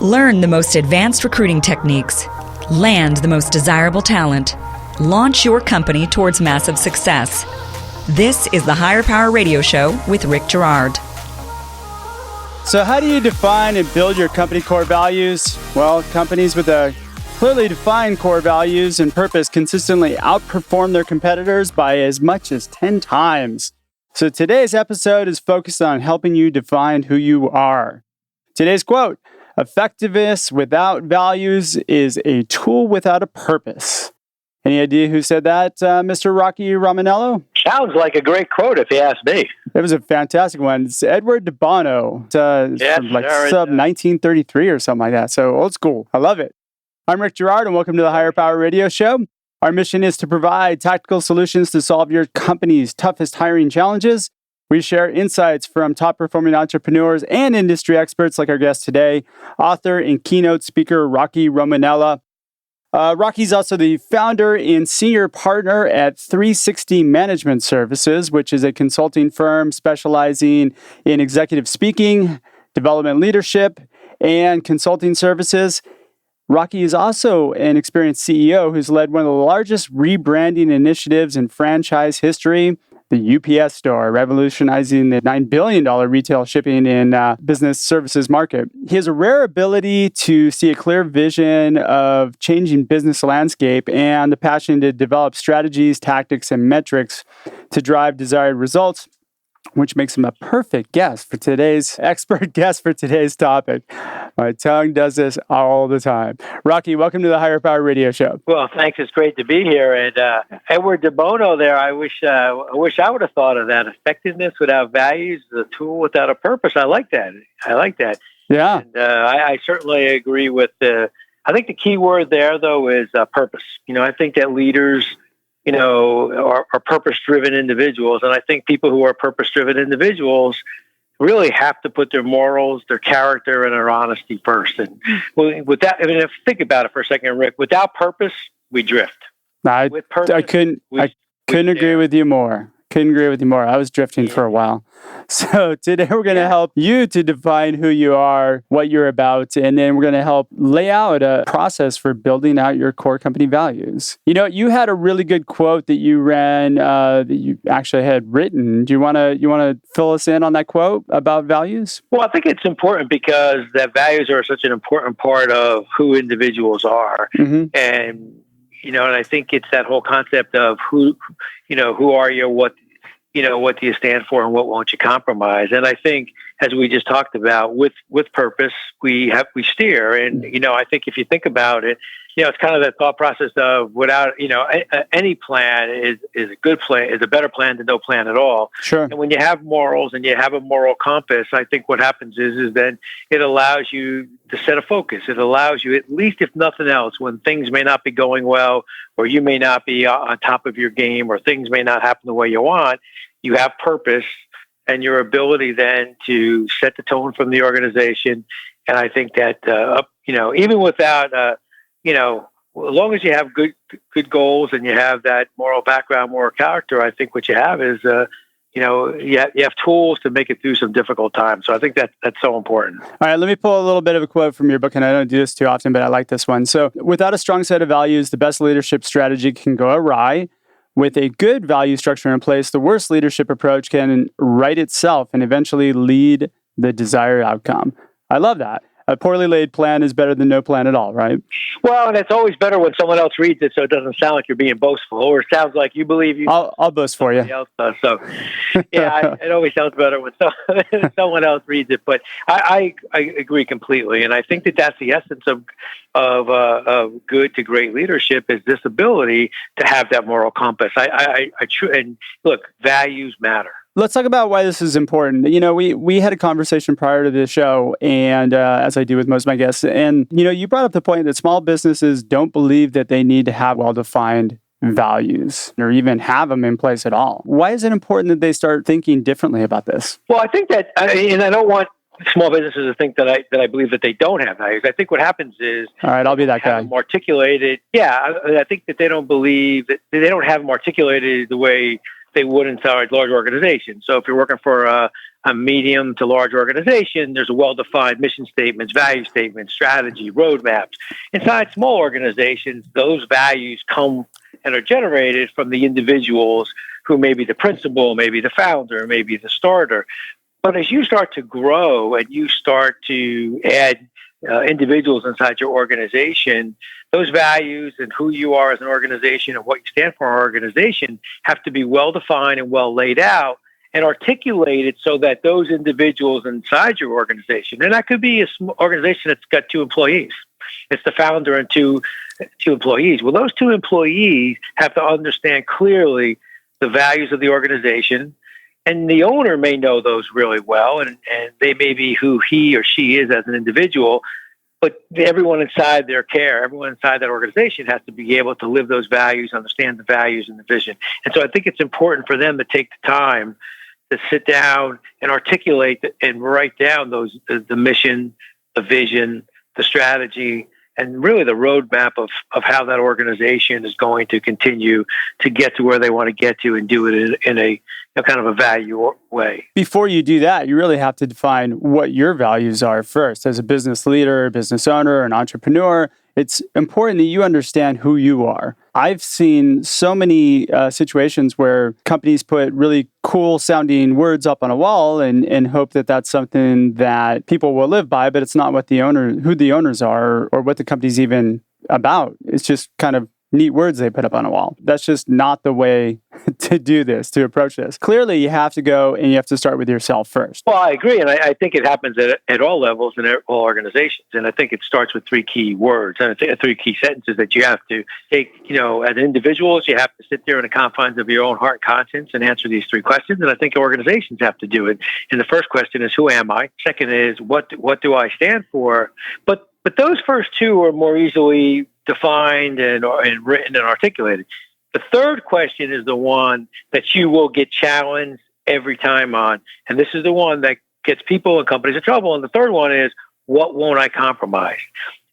Learn the most advanced recruiting techniques. Land the most desirable talent. Launch your company towards massive success. This is the Higher Power Radio Show with Rick Girard. So how do you define and build your company core values? Well, companies with a clearly defined core values and purpose consistently outperform their competitors by as much as 10 times. So today's episode is focused on helping you define who you are. Today's quote, "Effectiveness without values is a tool without a purpose." Any idea who said that, Mr. Rocky Romanella? Sounds like a great quote if you ask me. It was a fantastic one. It's Edward de Bono. Yes, from sub 1933 or something like that. So old school. I love it. I'm Rick Girard, and welcome to the Higher Power Radio Show. Our mission is to provide tactical solutions to solve your company's toughest hiring challenges. We share insights from top-performing entrepreneurs and industry experts like our guest today, author and keynote speaker Rocky Romanella. Rocky's also the founder and senior partner at 360 Management Services, which is a consulting firm specializing in executive speaking, development leadership, and consulting services. Rocky is also an experienced CEO who's led one of the largest rebranding initiatives in franchise history, the UPS store, revolutionizing the $9 billion retail shipping and business services market. He has a rare ability to see a clear vision of changing business landscape and the passion to develop strategies, tactics, and metrics to drive desired results, which makes him a perfect expert guest for today's topic. My tongue does this all the time. Rocky, welcome to the Higher Power Radio Show. Well, thanks. It's great to be here. And Edward de Bono there, I wish I would have thought of that. Effectiveness without values is a tool without a purpose. I like that. Yeah. And I certainly agree with I think the key word there, though, is purpose. I think that leaders are purpose-driven individuals. And I think people who are purpose-driven individuals really have to put their morals, their character, and their honesty first. And with that, think about it for a second, Rick. Without purpose, we drift. With purpose, I couldn't agree with you more. I was drifting for a while. So today we're going to help you to define who you are, what you're about, and then we're going to help lay out a process for building out your core company values. You had a really good quote that you ran that you actually had written. Do you want to fill us in on that quote about values? Well, I think it's important because that values are such an important part of who individuals are. Mm-hmm. And and I think it's that whole concept of who are you, what do you stand for, and what won't you compromise? And I think, as we just talked about, with purpose, we steer. And, I think if you think about it, it's kind of that thought process of without, any plan is a good plan, is a better plan than no plan at all. Sure. And when you have morals and you have a moral compass, I think what happens is then it allows you to set a focus. It allows you, at least if nothing else, when things may not be going well, or you may not be on top of your game, or things may not happen the way you want, you have purpose and your ability then to set the tone from the organization. And I think that, even without, as long as you have good goals and you have that moral background, moral character, I think what you have is, you have tools to make it through some difficult times. So I think that's so important. All right, let me pull a little bit of a quote from your book, and I don't do this too often, but I like this one. So, without a strong set of values, the best leadership strategy can go awry. With a good value structure in place, the worst leadership approach can right itself and eventually lead the desired outcome. I love that. A poorly laid plan is better than no plan at all, right? Well, and it's always better when someone else reads it, so it doesn't sound like you're being boastful, or it sounds like you believe you. I'll boast for you. Else does. So, it always sounds better when someone else reads it. But I agree completely, and I think that's the essence of good to great leadership, is this ability to have that moral compass. And look, values matter. Let's talk about why this is important. We had a conversation prior to this show, and as I do with most of my guests, and you brought up the point that small businesses don't believe that they need to have well-defined values or even have them in place at all. Why is it important that they start thinking differently about this? Well, I think that, and I don't want small businesses to think that I believe that they don't have values. I think what happens is, all right, I'll be that guy. Articulated. Yeah, I think that they don't believe that they don't have them articulated the way they would inside large organizations. So if you're working for a medium to large organization, there's a well-defined mission statements, value statements, strategy, roadmaps. Inside small organizations, those values come and are generated from the individuals who may be the principal, maybe the founder, maybe the starter. But as you start to grow and you start to add individuals inside your organization, those values and who you are as an organization and what you stand for our organization have to be well defined and well laid out and articulated so that those individuals inside your organization, and that could be a small organization that's got 2 employees. It's the founder and two employees. Well, those 2 employees have to understand clearly the values of the organization. And the owner may know those really well, and they may be who he or she is as an individual, but everyone inside their care, everyone inside that organization has to be able to live those values, understand the values and the vision. And so I think it's important for them to take the time to sit down and articulate and write down the mission, the vision, the strategy, and really the roadmap of how that organization is going to continue to get to where they want to get to and do it in a kind of a value way. Before you do that, you really have to define what your values are first. As a business leader, business owner, an entrepreneur, it's important that you understand who you are. I've seen so many situations where companies put really cool sounding words up on a wall and hope that that's something that people will live by, but it's not what who the owners are or what the company's even about. It's just kind of neat words they put up on a wall. That's just not the way to do this, to approach this. Clearly, you have to go and you have to start with yourself first. Well, I agree. And I think it happens at all levels in all organizations. And I think it starts with 3 key words and 3 key sentences that you have to take, as individuals, you have to sit there in the confines of your own heart and conscience and answer these 3 questions. And I think organizations have to do it. And the first question is, who am I? Second is, what do I stand for? But those first 2 are more easily defined and written and articulated. The third question is the one that you will get challenged every time on. And this is the one that gets people and companies in trouble. And the third one is, what won't I compromise?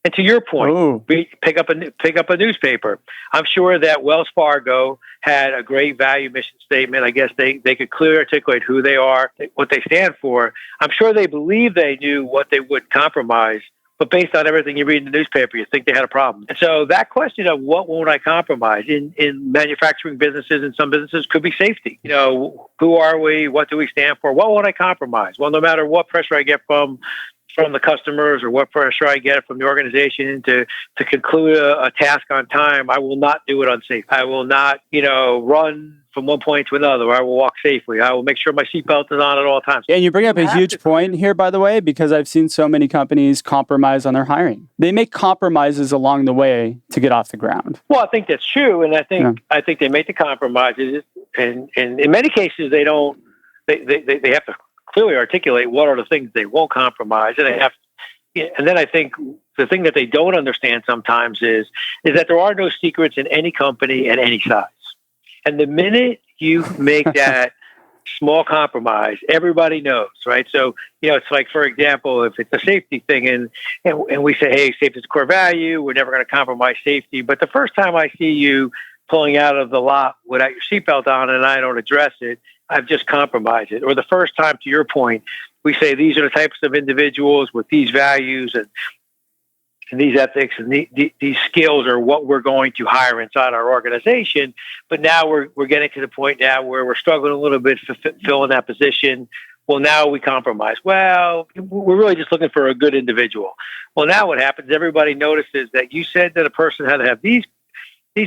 And to your point, pick up a newspaper. I'm sure that Wells Fargo had a great value mission statement. I guess they could clearly articulate who they are, what they stand for. I'm sure they believe they knew what they would compromise. But based on everything you read in the newspaper, you think they had a problem. And so that question of what won't I compromise in manufacturing businesses and some businesses could be safety. Who are we? What do we stand for? What won't I compromise? Well, no matter what pressure I get from the customers or what pressure I get from the organization to conclude a task on time, I will not do it unsafe. I will not, run from one point to another. I will walk safely. I will make sure my seatbelt is on at all times. And you bring up a huge point here, by the way, because I've seen so many companies compromise on their hiring. They make compromises along the way to get off the ground. Well, I think that's true. And I think they make the compromises. And in many cases, they don't, they have to clearly articulate what are the things they won't compromise. And then I think the thing that they don't understand sometimes is that there are no secrets in any company at any size. And the minute you make that small compromise, everybody knows, right? So, it's like, for example, if it's a safety thing and we say, hey, safety is a core value, we're never going to compromise safety. But the first time I see you pulling out of the lot without your seatbelt on and I don't address it, I've just compromised it. Or the first time, to your point, we say these are the types of individuals with these values and these ethics and these skills are what we're going to hire inside our organization. But now we're getting to the point now where we're struggling a little bit filling that position. Well, now we compromise. Well, we're really just looking for a good individual. Well, now what happens? Everybody notices that you said that a person had to have these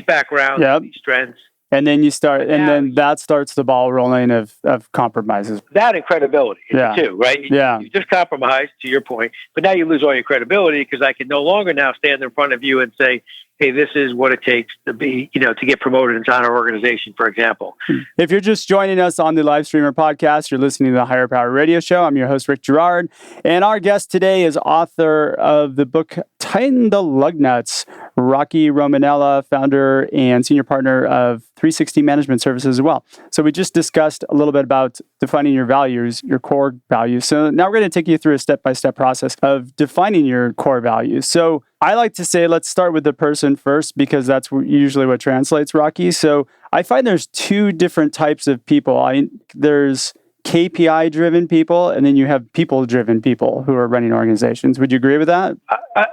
backgrounds, these strengths. And then then that starts the ball rolling of compromises. That and credibility, too, right? You just compromised, to your point, but now you lose all your credibility because I can no longer now stand in front of you and say, hey, this is what it takes to be, to get promoted inside our organization, for example. If you're just joining us on the Live Streamer podcast, you're listening to the Higher Power Radio Show. I'm your host, Rick Girard. And our guest today is author of the book, Tighten the Lug Nuts, Rocky Romanella, founder and senior partner of 360 Management Services as well. So we just discussed a little bit about defining your values, your core values. So now we're going to take you through a step-by-step process of defining your core values. So I like to say, let's start with the person first, because that's usually what translates, Rocky. So I find there's two different types of people. There's KPI-driven people, and then you have people-driven people who are running organizations. Would you agree with that?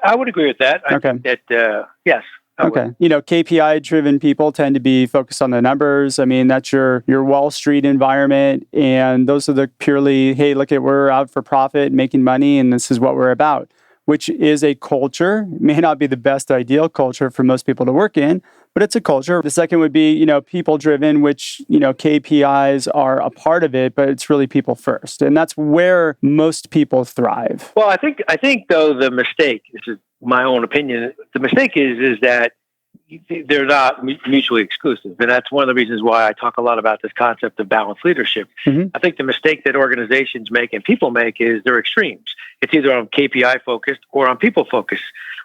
I would agree with that. I think that, yes. Okay. KPI-driven people tend to be focused on the numbers. I mean, that's your Wall Street environment. And those are the purely, hey, look we're out for profit, making money, and this is what we're about, which is a culture. It may not be the best ideal culture for most people to work in, but it's a culture. The second would be, people-driven, which, KPIs are a part of it, but it's really people first. And that's where most people thrive. Well, I think though, the mistake, this is my own opinion, the mistake is that they're not mutually exclusive. And that's one of the reasons why I talk a lot about this concept of balanced leadership. Mm-hmm. I think the mistake that organizations make and people make is they're extremes. It's either on KPI focused or on people focused.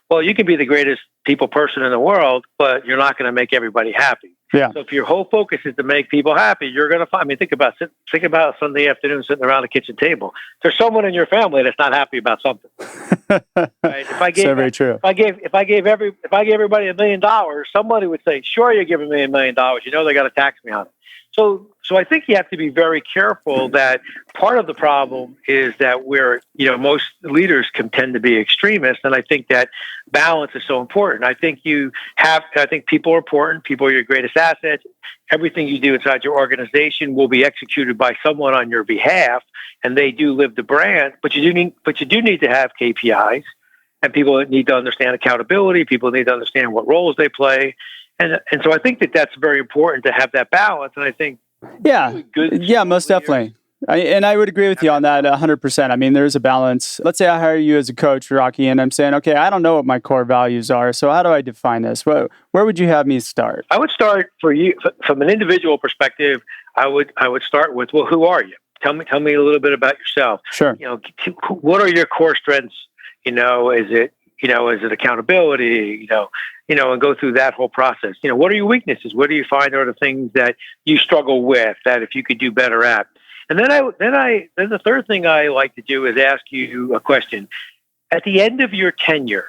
Well, you can be the greatest people person in the world, but you're not going to make everybody happy. Yeah. So if your whole focus is to make people happy, you're going to find, think about Sunday afternoon sitting around the kitchen table. There's someone in your family that's not happy about something. Right? Very true. If I gave everybody $1 million, somebody would say, "Sure, you're giving me $1 million. They got to tax me on it." So I think you have to be very careful that part of the problem is that most leaders can tend to be extremists. And I think that balance is so important. I think people are important. People are your greatest assets. Everything you do inside your organization will be executed by someone on your behalf, and they do live the brand, but you do need to have KPIs, and people need to understand accountability. People need to understand what roles they play. And so I think that that's very important to have that balance. And I think, most definitely. I would agree with you on that 100%. I mean, there's a balance. Let's say I hire you as a coach, Rocky, and I'm saying, okay, I don't know what my core values are. So how do I define this? Where would you have me start? I would start for you from an individual perspective. I would start with, well, who are you? Tell me a little bit about yourself. Sure. What are your core strengths? Is it accountability? And go through that whole process. What are your weaknesses? What do you find are the things that you struggle with that if you could do better at? And then the third thing I like to do is ask you a question. At the end of your tenure,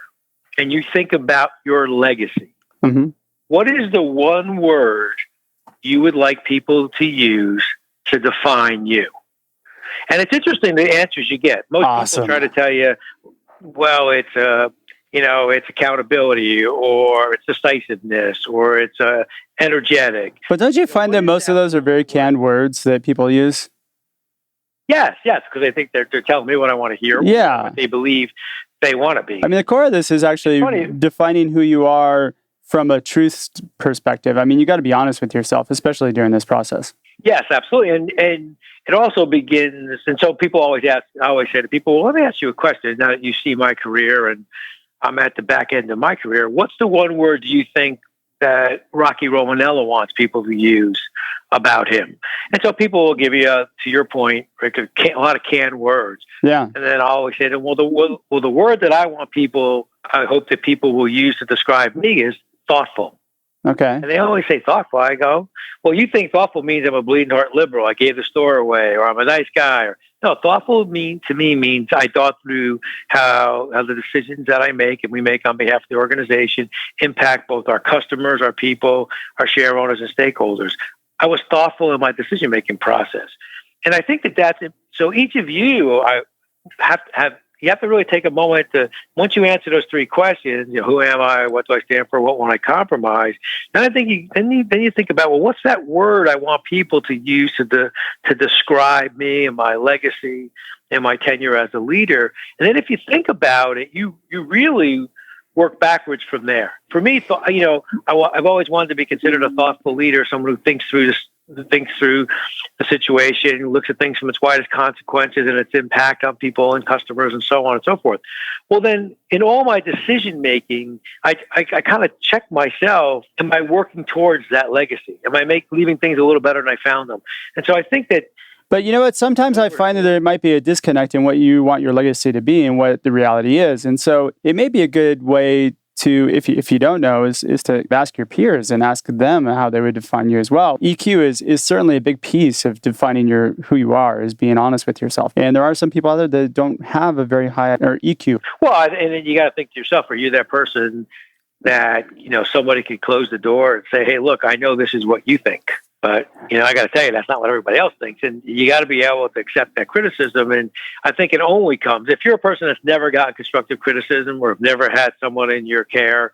and you think about your legacy, mm-hmm. What is the one word you would like people to use to define you? And it's interesting the answers you get. Most people try to tell you, well, it's accountability, or it's decisiveness, or it's energetic. But don't you find that most of those are very canned words that people use? Yes, because they think they're telling me what I want to hear. Yeah. What they believe they want to be. I mean, the core of this is actually defining who you are from a truth perspective. I mean, you got to be honest with yourself, especially during this process. Yes, absolutely. And it also begins, and so people always ask, I always say to people, well, let me ask you a question. Now that you see my career and I'm at the back end of my career, what's the one word you think that Rocky Romanella wants people to use about him? And so people will give you, to your point, Rick, a lot of canned words. Yeah. And then I always say to them, well, the word that I hope that people will use to describe me is thoughtful. Okay. And they always say thoughtful. I go, well, you think thoughtful means I'm a bleeding heart liberal. I gave the store away, or I'm a nice guy. Or no, thoughtful to me means I thought through how the decisions that I make and we make on behalf of the organization impact both our customers, our people, our share owners, and stakeholders. I was thoughtful in my decision-making process. And I think that's it. So each of you you have to really take a moment to, once you answer those three questions, who am I, what do I stand for, what won't I compromise? And I think then you think about, well, what's that word I want people to use to describe me and my legacy and my tenure as a leader? And then if you think about it, you really work backwards from there. For me, I've always wanted to be considered a thoughtful leader, someone who thinks through the situation, looks at things from its widest consequences and its impact on people and customers and so on and so forth. Well, then in all my decision making, I kind of check myself. Am I working towards that legacy? Am I leaving things a little better than I found them? And so I think that. But you know what? Sometimes I find that there might be a disconnect in what you want your legacy to be and what the reality is. And so it may be a good way to, if you don't know, is to ask your peers and ask them how they would define you as well. EQ is certainly a big piece of defining who you are, is being honest with yourself. And there are some people out there that don't have a very high EQ. Well, and then you got to think to yourself, are you that person that, somebody could close the door and say, hey, look, I know this is what you think. But, I got to tell you, that's not what everybody else thinks. And you got to be able to accept that criticism. And I think it only comes, if you're a person that's never gotten constructive criticism or have never had someone in your care,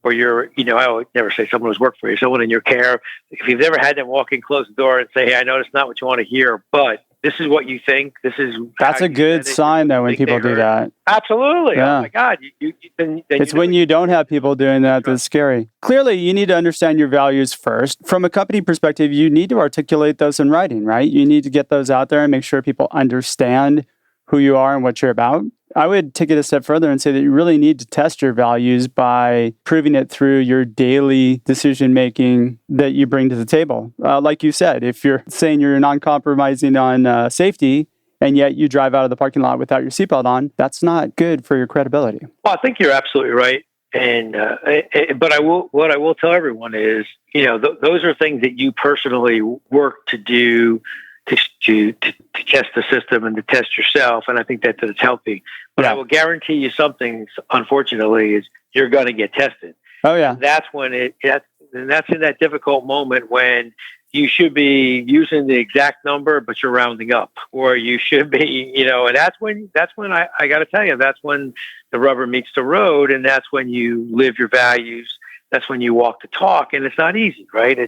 or I would never say someone who's worked for you, someone in your care, if you've never had them walk in, close the door and say, hey, I know it's not what you want to hear, but this is what you think. That's a good sign, though, when people do that. Absolutely. Yeah. Oh, my God. It's when you don't have people doing that that's scary. Clearly, you need to understand your values first. From a company perspective, you need to articulate those in writing, right? You need to get those out there and make sure people understand who you are and what you're about. I would take it a step further and say that you really need to test your values by proving it through your daily decision-making that you bring to the table. Like you said, if you're saying you're non-compromising on safety, and yet you drive out of the parking lot without your seatbelt on, that's not good for your credibility. Well, I think you're absolutely right. And what I will tell everyone is, those are things that you personally work to do to test the system and to test yourself. And I think that's healthy. But I will guarantee you something, unfortunately, is you're going to get tested. Oh, yeah. And that's when that's in that difficult moment when you should be using the exact number, but you're rounding up, or you should be, and that's when I got to tell you, that's when the rubber meets the road. And that's when you live your values. That's when you walk the talk, and it's not easy, right?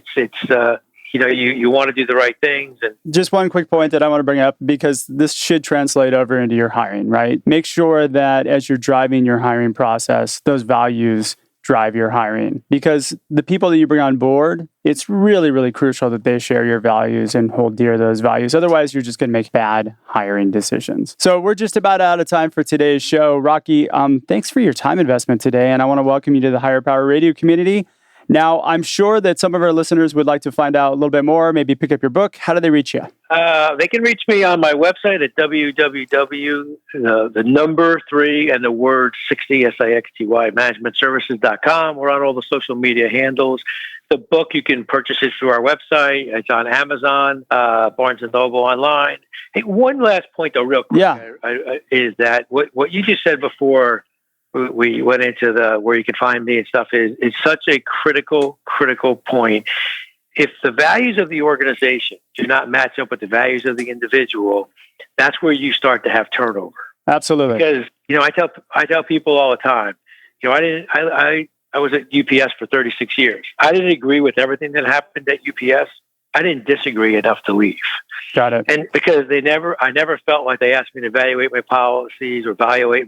You want to do the right things. And just one quick point that I want to bring up, because this should translate over into your hiring, right? Make sure that as you're driving your hiring process, those values drive your hiring, because the people that you bring on board, it's really, really crucial that they share your values and hold dear those values. Otherwise, you're just going to make bad hiring decisions. So we're just about out of time for today's show. Rocky, thanks for your time investment today. And I want to welcome you to the Higher Power Radio community. Now, I'm sure that some of our listeners would like to find out a little bit more, maybe pick up your book. How do they reach you? They can reach me on my website at the number 3 and the word 60, SIXTY, managementservices.com. We're on all the social media handles. The book, you can purchase it through our website. It's on Amazon, Barnes & Noble online. Hey, one last point, though, real quick, is that what you just said before we went into where you can find me and stuff is such a critical point. If the values of the organization do not match up with the values of the individual, that's where you start to have turnover. Absolutely. Because, I tell people all the time, I was at UPS for 36 years. I didn't agree with everything that happened at UPS. I didn't disagree enough to leave. Got it. And because I never felt like they asked me to evaluate my policies or violate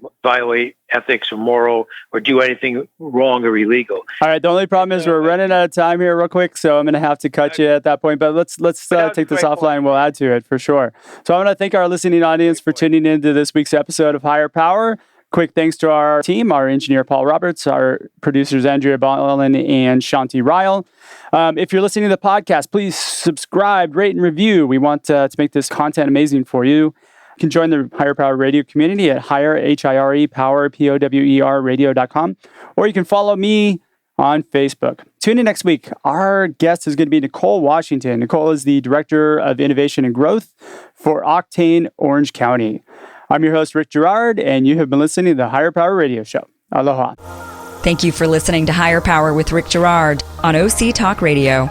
ethics or moral or do anything wrong or illegal. All right. The only problem is we're running out of time here real quick, so I'm going to have to cut you at that point. But let's take this offline. We'll add to it for sure. So I want to thank our listening audience for tuning into this week's episode of Higher Power. Quick thanks to our team, our engineer, Paul Roberts, our producers, Andrea Ballin and Shanti Ryle. If you're listening to the podcast, please subscribe, rate, and review. We want to make this content amazing for you. You can join the Higher Power Radio community at power radio.com, or you can follow me on Facebook. Tune in next week. Our guest is going to be Nicole Washington. Nicole is the Director of Innovation and Growth for Octane Orange County. I'm your host, Rick Girard, and you have been listening to the Higher Power Radio Show. Aloha. Thank you for listening to Higher Power with Rick Girard on OC Talk Radio.